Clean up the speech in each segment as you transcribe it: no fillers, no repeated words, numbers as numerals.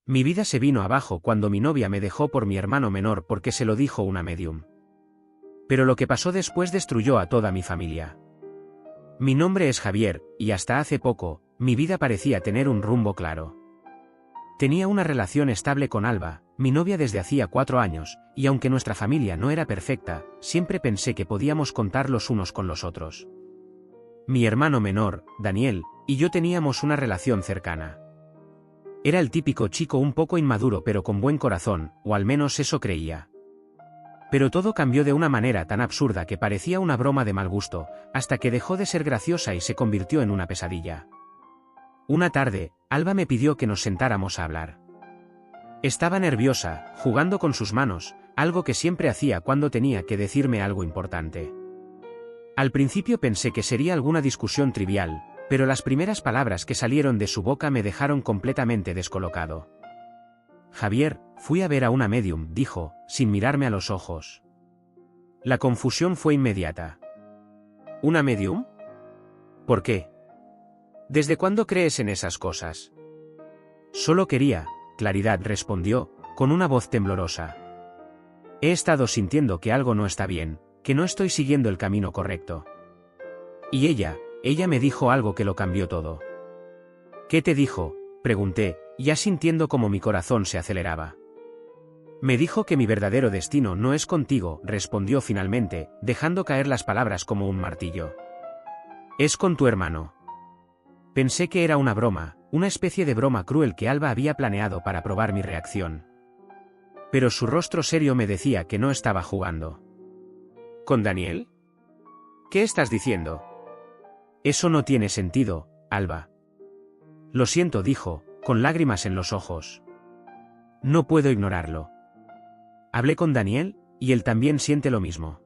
Mi vida se vino abajo cuando mi novia me dejó por mi hermano menor porque se lo dijo una medium. Pero lo que pasó después destruyó a toda mi familia. Mi nombre es Javier, y hasta hace poco, mi vida parecía tener un rumbo claro. Tenía una relación estable con Alba, mi novia desde hacía 4 años, y aunque nuestra familia no era perfecta, siempre pensé que podíamos contar los unos con los otros. Mi hermano menor, Daniel, y yo teníamos una relación cercana. Era el típico chico un poco inmaduro pero con buen corazón, o al menos eso creía. Pero todo cambió de una manera tan absurda que parecía una broma de mal gusto, hasta que dejó de ser graciosa y se convirtió en una pesadilla. Una tarde, Alba me pidió que nos sentáramos a hablar. Estaba nerviosa, jugando con sus manos, algo que siempre hacía cuando tenía que decirme algo importante. Al principio pensé que sería alguna discusión trivial, pero las primeras palabras que salieron de su boca me dejaron completamente descolocado. Javier, fui a ver a una medium, dijo, sin mirarme a los ojos. La confusión fue inmediata. ¿Una medium? ¿Por qué? ¿Desde cuándo crees en esas cosas? Solo quería claridad, respondió, con una voz temblorosa. He estado sintiendo que algo no está bien, que no estoy siguiendo el camino correcto. Y ella me dijo algo que lo cambió todo. ¿Qué te dijo?, pregunté, ya sintiendo como mi corazón se aceleraba. Me dijo que mi verdadero destino no es contigo, respondió finalmente, dejando caer las palabras como un martillo. Es con tu hermano. Pensé que era una broma, una especie de broma cruel que Alba había planeado para probar mi reacción. Pero su rostro serio me decía que no estaba jugando. ¿Con Daniel? ¿Qué estás diciendo? Eso no tiene sentido, Alba. Lo siento, dijo, con lágrimas en los ojos. No puedo ignorarlo. Hablé con Daniel, y él también siente lo mismo.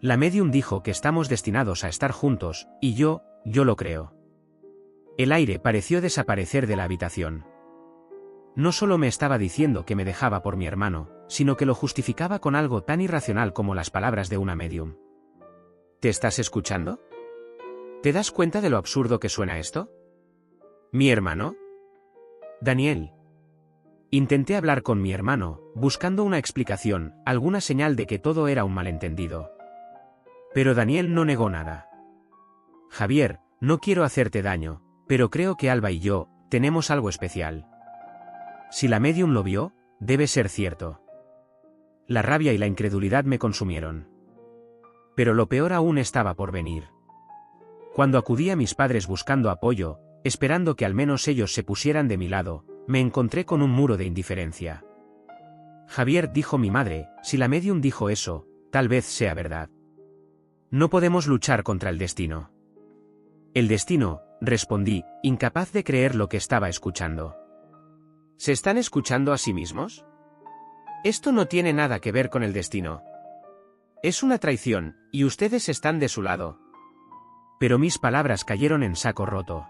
La medium dijo que estamos destinados a estar juntos, y yo lo creo. El aire pareció desaparecer de la habitación. No solo me estaba diciendo que me dejaba por mi hermano, sino que lo justificaba con algo tan irracional como las palabras de una medium. ¿Te estás escuchando? ¿Te das cuenta de lo absurdo que suena esto? ¿Mi hermano? Daniel. Intenté hablar con mi hermano, buscando una explicación, alguna señal de que todo era un malentendido. Pero Daniel no negó nada. Javier, no quiero hacerte daño, pero creo que Alba y yo tenemos algo especial. Si la medium lo vio, debe ser cierto. La rabia y la incredulidad me consumieron. Pero lo peor aún estaba por venir. Cuando acudí a mis padres buscando apoyo, esperando que al menos ellos se pusieran de mi lado, me encontré con un muro de indiferencia. Javier, dijo mi madre, si la medium dijo eso, tal vez sea verdad. No podemos luchar contra el destino. El destino, respondí, incapaz de creer lo que estaba escuchando. ¿Se están escuchando a sí mismos? Esto no tiene nada que ver con el destino. Es una traición, y ustedes están de su lado. Pero mis palabras cayeron en saco roto.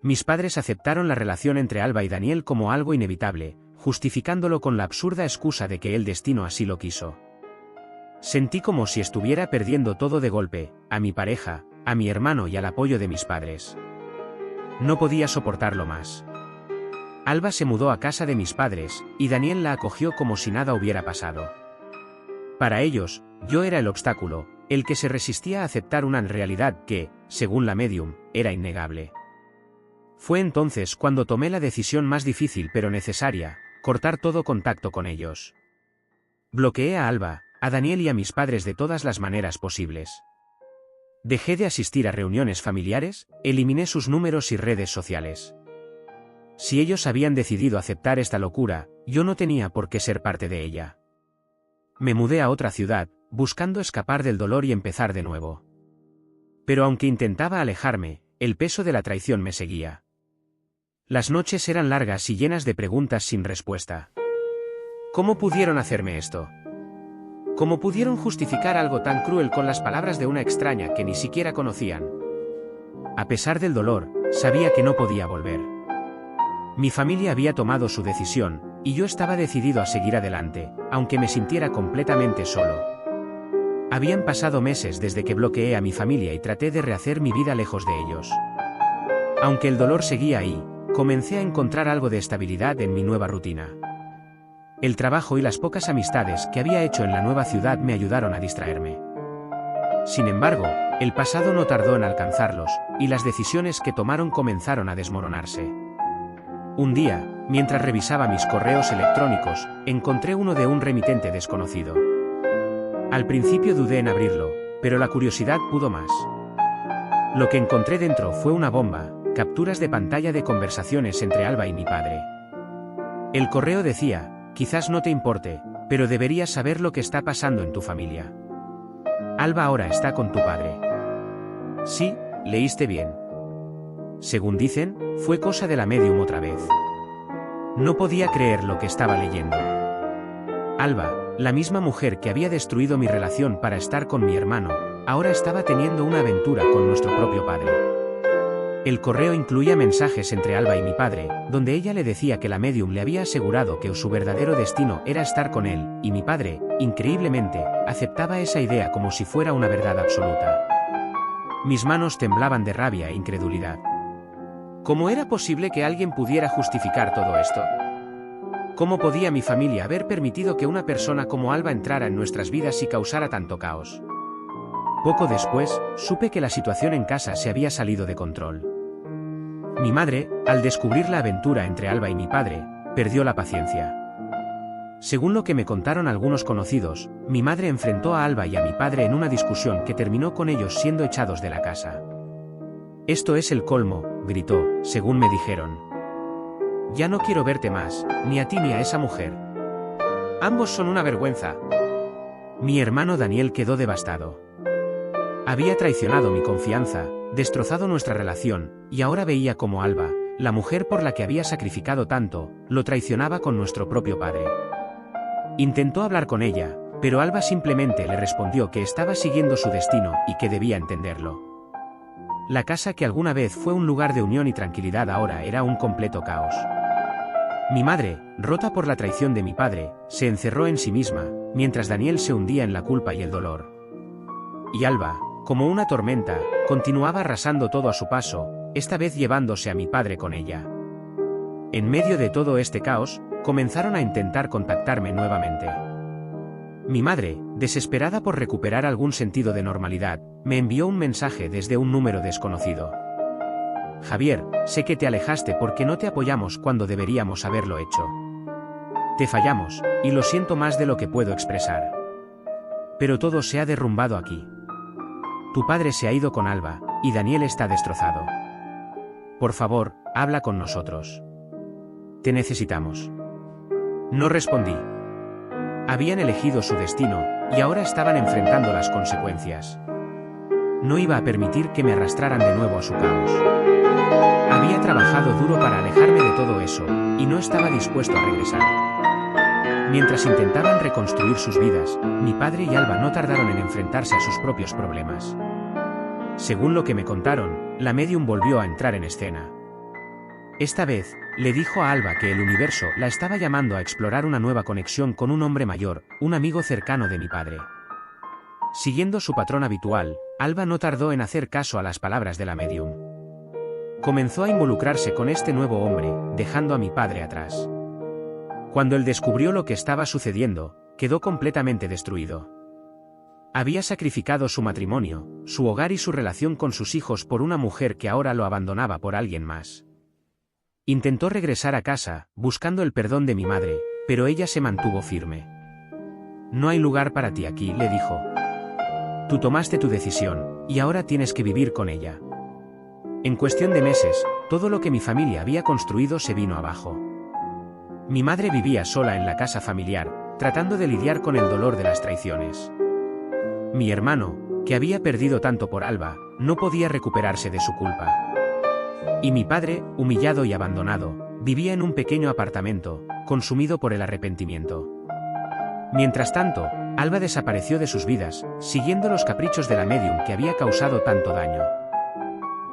Mis padres aceptaron la relación entre Alba y Daniel como algo inevitable, justificándolo con la absurda excusa de que el destino así lo quiso. Sentí como si estuviera perdiendo todo de golpe, a mi pareja, a mi hermano y al apoyo de mis padres. No podía soportarlo más. Alba se mudó a casa de mis padres, y Daniel la acogió como si nada hubiera pasado. Para ellos, yo era el obstáculo, el que se resistía a aceptar una realidad que, según la medium, era innegable. Fue entonces cuando tomé la decisión más difícil pero necesaria, cortar todo contacto con ellos. Bloqueé a Alba, a Daniel y a mis padres de todas las maneras posibles. Dejé de asistir a reuniones familiares, eliminé sus números y redes sociales. Si ellos habían decidido aceptar esta locura, yo no tenía por qué ser parte de ella. Me mudé a otra ciudad, buscando escapar del dolor y empezar de nuevo. Pero aunque intentaba alejarme, el peso de la traición me seguía. Las noches eran largas y llenas de preguntas sin respuesta. ¿Cómo pudieron hacerme esto? ¿Cómo pudieron justificar algo tan cruel con las palabras de una extraña que ni siquiera conocían? A pesar del dolor, sabía que no podía volver. Mi familia había tomado su decisión, y yo estaba decidido a seguir adelante, aunque me sintiera completamente solo. Habían pasado meses desde que bloqueé a mi familia y traté de rehacer mi vida lejos de ellos. Aunque el dolor seguía ahí, comencé a encontrar algo de estabilidad en mi nueva rutina. El trabajo y las pocas amistades que había hecho en la nueva ciudad me ayudaron a distraerme. Sin embargo, el pasado no tardó en alcanzarlos, y las decisiones que tomaron comenzaron a desmoronarse. Un día, mientras revisaba mis correos electrónicos, encontré uno de un remitente desconocido. Al principio dudé en abrirlo, pero la curiosidad pudo más. Lo que encontré dentro fue una bomba, capturas de pantalla de conversaciones entre Alba y mi padre. El correo decía: quizás no te importe, pero deberías saber lo que está pasando en tu familia. Alba ahora está con tu padre. Sí, leíste bien. Según dicen, fue cosa de la medium otra vez. No podía creer lo que estaba leyendo. Alba, la misma mujer que había destruido mi relación para estar con mi hermano, ahora estaba teniendo una aventura con nuestro propio padre. El correo incluía mensajes entre Alba y mi padre, donde ella le decía que la medium le había asegurado que su verdadero destino era estar con él, y mi padre, increíblemente, aceptaba esa idea como si fuera una verdad absoluta. Mis manos temblaban de rabia e incredulidad. ¿Cómo era posible que alguien pudiera justificar todo esto? ¿Cómo podía mi familia haber permitido que una persona como Alba entrara en nuestras vidas y causara tanto caos? Poco después, supe que la situación en casa se había salido de control. Mi madre, al descubrir la aventura entre Alba y mi padre, perdió la paciencia. Según lo que me contaron algunos conocidos, mi madre enfrentó a Alba y a mi padre en una discusión que terminó con ellos siendo echados de la casa. «Esto es el colmo», gritó, según me dijeron. «Ya no quiero verte más, ni a ti ni a esa mujer. Ambos son una vergüenza». Mi hermano Daniel quedó devastado. Había traicionado mi confianza, destrozado nuestra relación, y ahora veía como Alba, la mujer por la que había sacrificado tanto, lo traicionaba con nuestro propio padre. Intentó hablar con ella, pero Alba simplemente le respondió que estaba siguiendo su destino y que debía entenderlo. La casa que alguna vez fue un lugar de unión y tranquilidad ahora era un completo caos. Mi madre, rota por la traición de mi padre, se encerró en sí misma, mientras Daniel se hundía en la culpa y el dolor. Y Alba, como una tormenta, continuaba arrasando todo a su paso, esta vez llevándose a mi padre con ella. En medio de todo este caos, comenzaron a intentar contactarme nuevamente. Mi madre, desesperada por recuperar algún sentido de normalidad, me envió un mensaje desde un número desconocido. «Javier, sé que te alejaste porque no te apoyamos cuando deberíamos haberlo hecho. Te fallamos, y lo siento más de lo que puedo expresar. Pero todo se ha derrumbado aquí. Tu padre se ha ido con Alba, y Daniel está destrozado. Por favor, habla con nosotros. Te necesitamos». No respondí. Habían elegido su destino, y ahora estaban enfrentando las consecuencias. No iba a permitir que me arrastraran de nuevo a su caos. Había trabajado duro para alejarme de todo eso, y no estaba dispuesto a regresar. Mientras intentaban reconstruir sus vidas, mi padre y Alba no tardaron en enfrentarse a sus propios problemas. Según lo que me contaron, la medium volvió a entrar en escena. Esta vez, le dijo a Alba que el universo la estaba llamando a explorar una nueva conexión con un hombre mayor, un amigo cercano de mi padre. Siguiendo su patrón habitual, Alba no tardó en hacer caso a las palabras de la medium. Comenzó a involucrarse con este nuevo hombre, dejando a mi padre atrás. Cuando él descubrió lo que estaba sucediendo, quedó completamente destruido. Había sacrificado su matrimonio, su hogar y su relación con sus hijos por una mujer que ahora lo abandonaba por alguien más. Intentó regresar a casa, buscando el perdón de mi madre, pero ella se mantuvo firme. «No hay lugar para ti aquí», le dijo. «Tú tomaste tu decisión, y ahora tienes que vivir con ella». En cuestión de meses, todo lo que mi familia había construido se vino abajo. Mi madre vivía sola en la casa familiar, tratando de lidiar con el dolor de las traiciones. Mi hermano, que había perdido tanto por Alba, no podía recuperarse de su culpa. Y mi padre, humillado y abandonado, vivía en un pequeño apartamento, consumido por el arrepentimiento. Mientras tanto, Alba desapareció de sus vidas, siguiendo los caprichos de la medium que había causado tanto daño.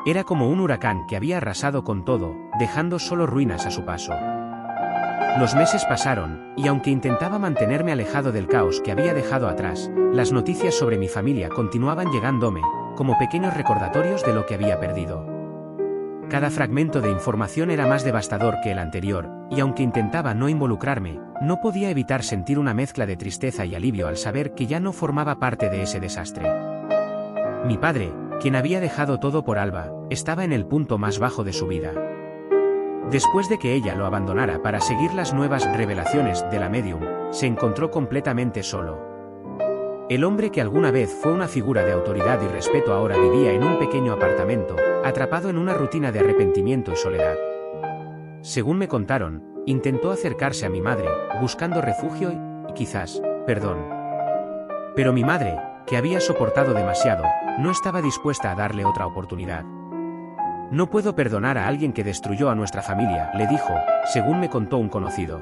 Era como un huracán que había arrasado con todo, dejando solo ruinas a su paso. Los meses pasaron, y aunque intentaba mantenerme alejado del caos que había dejado atrás, las noticias sobre mi familia continuaban llegándome, como pequeños recordatorios de lo que había perdido. Cada fragmento de información era más devastador que el anterior, y aunque intentaba no involucrarme, no podía evitar sentir una mezcla de tristeza y alivio al saber que ya no formaba parte de ese desastre. Mi padre, quien había dejado todo por Alba, estaba en el punto más bajo de su vida. Después de que ella lo abandonara para seguir las nuevas revelaciones de la medium, se encontró completamente solo. El hombre que alguna vez fue una figura de autoridad y respeto ahora vivía en un pequeño apartamento, atrapado en una rutina de arrepentimiento y soledad. Según me contaron, intentó acercarse a mi madre, buscando refugio y, quizás, perdón. Pero mi madre, que había soportado demasiado, no estaba dispuesta a darle otra oportunidad. No puedo perdonar a alguien que destruyó a nuestra familia, le dijo, según me contó un conocido.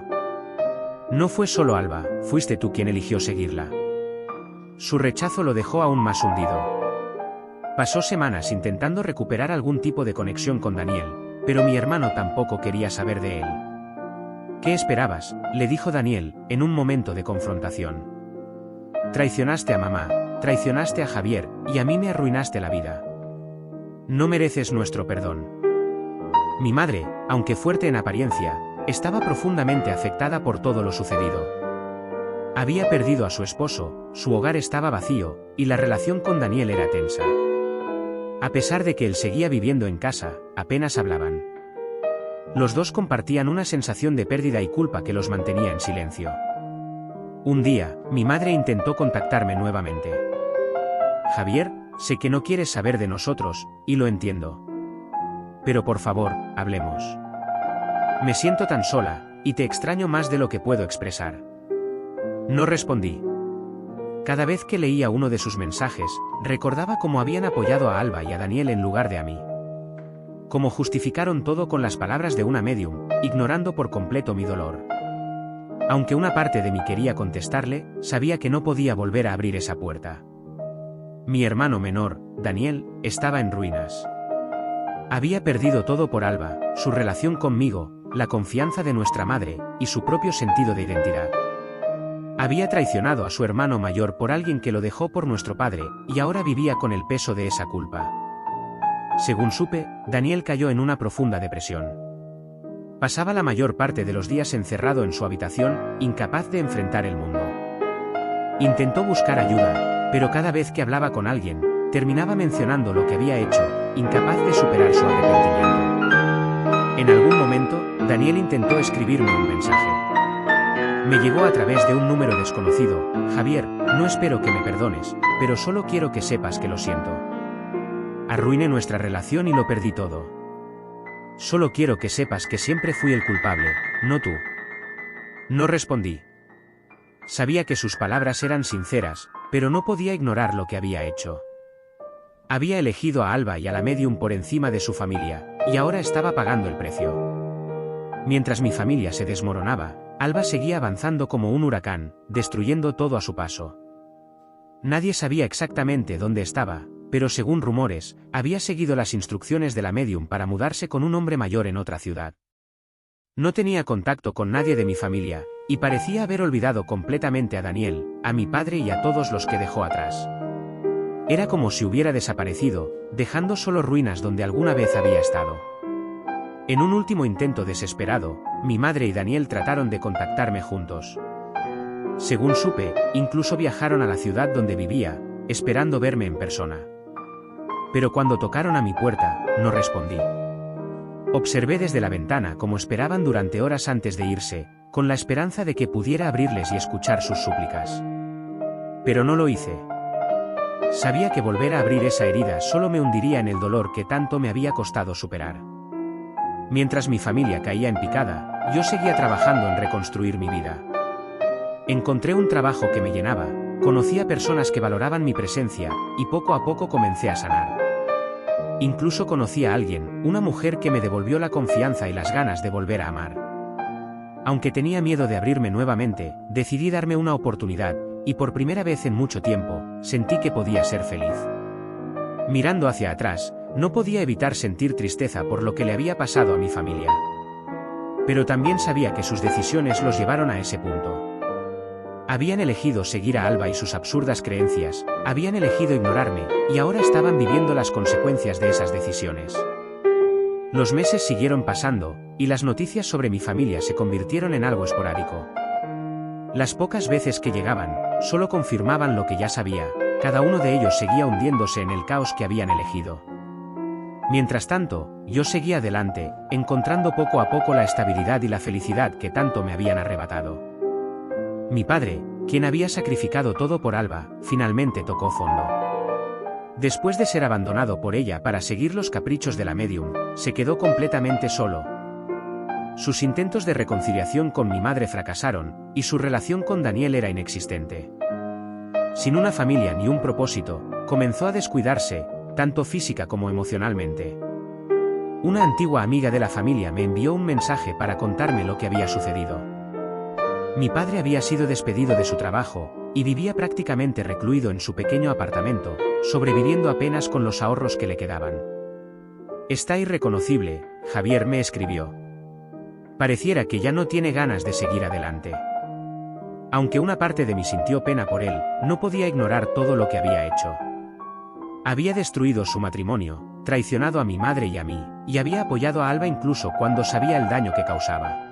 No fue solo Alba, fuiste tú quien eligió seguirla. Su rechazo lo dejó aún más hundido. Pasó semanas intentando recuperar algún tipo de conexión con Daniel, pero mi hermano tampoco quería saber de él. ¿Qué esperabas?, le dijo Daniel, en un momento de confrontación. Traicionaste a mamá, traicionaste a Javier, y a mí me arruinaste la vida. No mereces nuestro perdón. Mi madre, aunque fuerte en apariencia, estaba profundamente afectada por todo lo sucedido. Había perdido a su esposo, su hogar estaba vacío, y la relación con Daniel era tensa. A pesar de que él seguía viviendo en casa, apenas hablaban. Los dos compartían una sensación de pérdida y culpa que los mantenía en silencio. Un día, mi madre intentó contactarme nuevamente. Javier, sé que no quieres saber de nosotros, y lo entiendo. Pero por favor, hablemos. Me siento tan sola, y te extraño más de lo que puedo expresar. No respondí. Cada vez que leía uno de sus mensajes, recordaba cómo habían apoyado a Alba y a Daniel en lugar de a mí. Cómo justificaron todo con las palabras de una medium, ignorando por completo mi dolor. Aunque una parte de mí quería contestarle, sabía que no podía volver a abrir esa puerta. Mi hermano menor, Daniel, estaba en ruinas. Había perdido todo por Alba, su relación conmigo, la confianza de nuestra madre, y su propio sentido de identidad. Había traicionado a su hermano mayor por alguien que lo dejó por nuestro padre, y ahora vivía con el peso de esa culpa. Según supe, Daniel cayó en una profunda depresión. Pasaba la mayor parte de los días encerrado en su habitación, incapaz de enfrentar el mundo. Intentó buscar ayuda, pero cada vez que hablaba con alguien, terminaba mencionando lo que había hecho, incapaz de superar su arrepentimiento. En algún momento, Daniel intentó escribirme un mensaje. Me llegó a través de un número desconocido: Javier, no espero que me perdones, pero solo quiero que sepas que lo siento. Arruiné nuestra relación y lo perdí todo. Solo quiero que sepas que siempre fui el culpable, no tú. No respondí. Sabía que sus palabras eran sinceras, pero no podía ignorar lo que había hecho. Había elegido a Alba y a la medium por encima de su familia, y ahora estaba pagando el precio. Mientras mi familia se desmoronaba, Alba seguía avanzando como un huracán, destruyendo todo a su paso. Nadie sabía exactamente dónde estaba, pero según rumores, había seguido las instrucciones de la medium para mudarse con un hombre mayor en otra ciudad. No tenía contacto con nadie de mi familia, y parecía haber olvidado completamente a Daniel, a mi padre y a todos los que dejó atrás. Era como si hubiera desaparecido, dejando solo ruinas donde alguna vez había estado. En un último intento desesperado, mi madre y Daniel trataron de contactarme juntos. Según supe, incluso viajaron a la ciudad donde vivía, esperando verme en persona. Pero cuando tocaron a mi puerta, no respondí. Observé desde la ventana cómo esperaban durante horas antes de irse, con la esperanza de que pudiera abrirles y escuchar sus súplicas. Pero no lo hice. Sabía que volver a abrir esa herida solo me hundiría en el dolor que tanto me había costado superar. Mientras mi familia caía en picada, yo seguía trabajando en reconstruir mi vida. Encontré un trabajo que me llenaba, conocí a personas que valoraban mi presencia, y poco a poco comencé a sanar. Incluso conocí a alguien, una mujer que me devolvió la confianza y las ganas de volver a amar. Aunque tenía miedo de abrirme nuevamente, decidí darme una oportunidad, y por primera vez en mucho tiempo, sentí que podía ser feliz. Mirando hacia atrás, no podía evitar sentir tristeza por lo que le había pasado a mi familia. Pero también sabía que sus decisiones los llevaron a ese punto. Habían elegido seguir a Alba y sus absurdas creencias, habían elegido ignorarme, y ahora estaban viviendo las consecuencias de esas decisiones. Los meses siguieron pasando, y las noticias sobre mi familia se convirtieron en algo esporádico. Las pocas veces que llegaban, solo confirmaban lo que ya sabía, cada uno de ellos seguía hundiéndose en el caos que habían elegido. Mientras tanto, yo seguía adelante, encontrando poco a poco la estabilidad y la felicidad que tanto me habían arrebatado. Mi padre, quien había sacrificado todo por Alba, finalmente tocó fondo. Después de ser abandonado por ella para seguir los caprichos de la medium, se quedó completamente solo. Sus intentos de reconciliación con mi madre fracasaron, y su relación con Daniel era inexistente. Sin una familia ni un propósito, comenzó a descuidarse, tanto física como emocionalmente. Una antigua amiga de la familia me envió un mensaje para contarme lo que había sucedido. Mi padre había sido despedido de su trabajo, y vivía prácticamente recluido en su pequeño apartamento, sobreviviendo apenas con los ahorros que le quedaban. Está irreconocible, Javier me escribió. Pareciera que ya no tiene ganas de seguir adelante. Aunque una parte de mí sintió pena por él, no podía ignorar todo lo que había hecho. Había destruido su matrimonio, traicionado a mi madre y a mí, y había apoyado a Alba incluso cuando sabía el daño que causaba.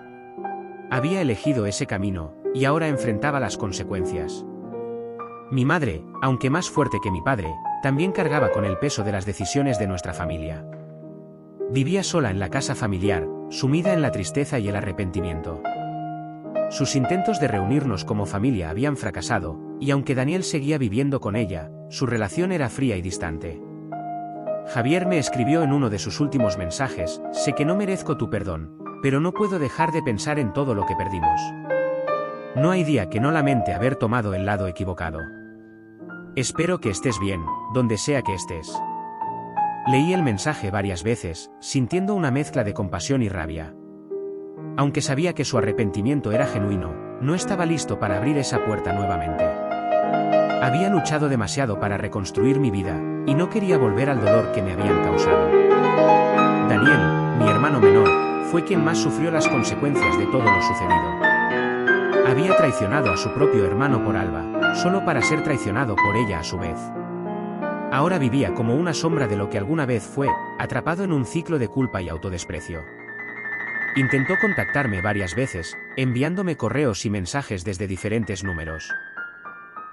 Había elegido ese camino, y ahora enfrentaba las consecuencias. Mi madre, aunque más fuerte que mi padre, también cargaba con el peso de las decisiones de nuestra familia. Vivía sola en la casa familiar, sumida en la tristeza y el arrepentimiento. Sus intentos de reunirnos como familia habían fracasado, y aunque Daniel seguía viviendo con ella, su relación era fría y distante. Javier me escribió en uno de sus últimos mensajes: sé que no merezco tu perdón, pero no puedo dejar de pensar en todo lo que perdimos. No hay día que no lamente haber tomado el lado equivocado. Espero que estés bien, donde sea que estés. Leí el mensaje varias veces, sintiendo una mezcla de compasión y rabia. Aunque sabía que su arrepentimiento era genuino, no estaba listo para abrir esa puerta nuevamente. Había luchado demasiado para reconstruir mi vida, y no quería volver al dolor que me habían causado. Daniel, mi hermano menor, fue quien más sufrió las consecuencias de todo lo sucedido. Había traicionado a su propio hermano por Alba, solo para ser traicionado por ella a su vez. Ahora vivía como una sombra de lo que alguna vez fue, atrapado en un ciclo de culpa y autodesprecio. Intentó contactarme varias veces, enviándome correos y mensajes desde diferentes números.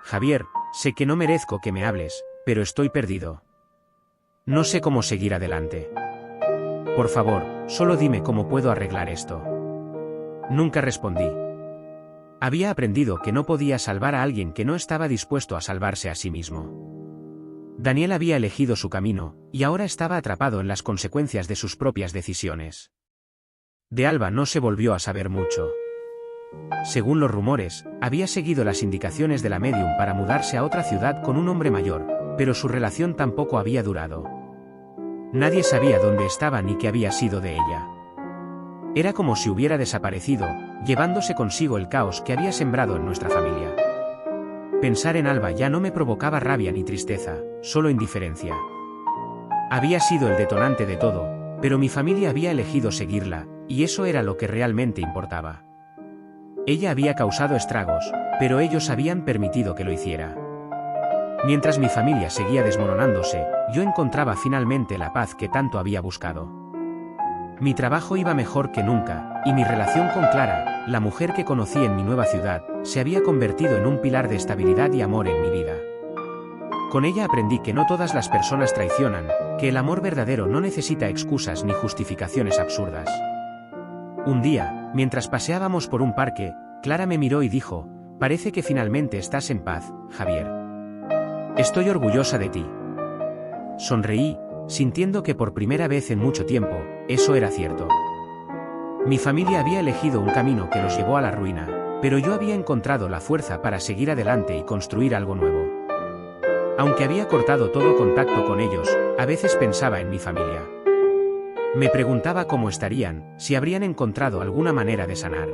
Javier, sé que no merezco que me hables, pero estoy perdido. No sé cómo seguir adelante. Por favor, solo dime cómo puedo arreglar esto. Nunca respondí. Había aprendido que no podía salvar a alguien que no estaba dispuesto a salvarse a sí mismo. Daniel había elegido su camino, y ahora estaba atrapado en las consecuencias de sus propias decisiones. De Alba no se volvió a saber mucho. Según los rumores, había seguido las indicaciones de la medium para mudarse a otra ciudad con un hombre mayor, pero su relación tampoco había durado. Nadie sabía dónde estaba ni qué había sido de ella. Era como si hubiera desaparecido, llevándose consigo el caos que había sembrado en nuestra familia. Pensar en Alba ya no me provocaba rabia ni tristeza, solo indiferencia. Había sido el detonante de todo, pero mi familia había elegido seguirla, y eso era lo que realmente importaba. Ella había causado estragos, pero ellos habían permitido que lo hiciera. Mientras mi familia seguía desmoronándose, yo encontraba finalmente la paz que tanto había buscado. Mi trabajo iba mejor que nunca, y mi relación con Clara, la mujer que conocí en mi nueva ciudad, se había convertido en un pilar de estabilidad y amor en mi vida. Con ella aprendí que no todas las personas traicionan, que el amor verdadero no necesita excusas ni justificaciones absurdas. Un día, mientras paseábamos por un parque, Clara me miró y dijo: parece que finalmente estás en paz, Javier. Estoy orgullosa de ti. Sonreí, sintiendo que por primera vez en mucho tiempo, eso era cierto. Mi familia había elegido un camino que los llevó a la ruina, pero yo había encontrado la fuerza para seguir adelante y construir algo nuevo. Aunque había cortado todo contacto con ellos, a veces pensaba en mi familia. Me preguntaba cómo estarían, si habrían encontrado alguna manera de sanar.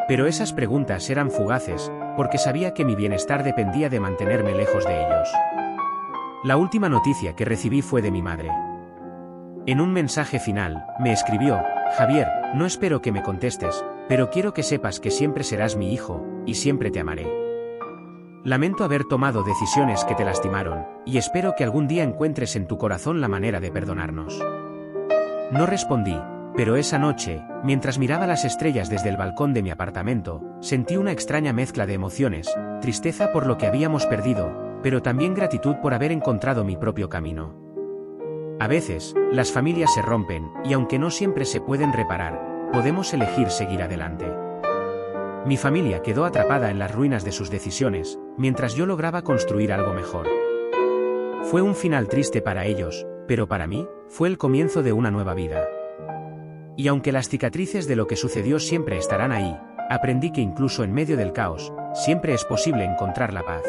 Pero esas preguntas eran fugaces, porque sabía que mi bienestar dependía de mantenerme lejos de ellos. La última noticia que recibí fue de mi madre. En un mensaje final, me escribió: Javier, no espero que me contestes, pero quiero que sepas que siempre serás mi hijo, y siempre te amaré. Lamento haber tomado decisiones que te lastimaron, y espero que algún día encuentres en tu corazón la manera de perdonarnos. No respondí, pero esa noche, mientras miraba las estrellas desde el balcón de mi apartamento, sentí una extraña mezcla de emociones, tristeza por lo que habíamos perdido, pero también gratitud por haber encontrado mi propio camino. A veces, las familias se rompen, y aunque no siempre se pueden reparar, podemos elegir seguir adelante. Mi familia quedó atrapada en las ruinas de sus decisiones, mientras yo lograba construir algo mejor. Fue un final triste para ellos, pero para mí, fue el comienzo de una nueva vida. Y aunque las cicatrices de lo que sucedió siempre estarán ahí, aprendí que incluso en medio del caos, siempre es posible encontrar la paz.